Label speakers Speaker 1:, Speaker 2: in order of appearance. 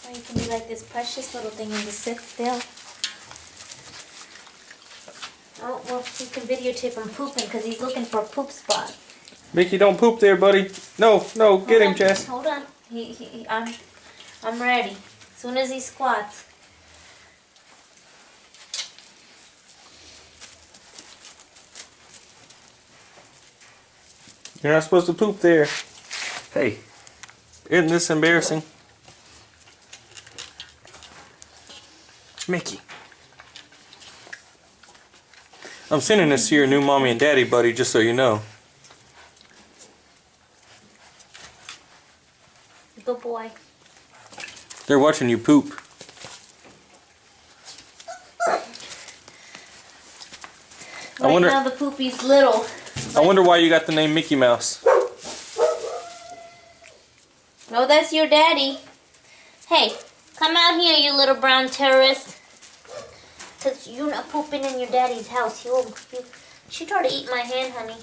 Speaker 1: Or you can be like this precious little thing and just sit still. Oh, well, you can videotape him pooping because he's looking for a poop spot.
Speaker 2: Mickey, don't poop there, buddy. No, no, get him, Jess.
Speaker 1: Hold on. I'm ready. As soon as he squats.
Speaker 2: You're not supposed to poop there. Hey, isn't this embarrassing? Mickey. I'm sending this to your new mommy and daddy, buddy, just so you know.
Speaker 1: Good boy.
Speaker 2: They're watching you poop.
Speaker 1: Right now the poopy's little.
Speaker 2: I wonder why you got the name Mickey Mouse.
Speaker 1: No, that's your daddy. Hey, come out here, you little brown terrorist. Because you're not pooping in your daddy's house. She tried to eat my hand, honey.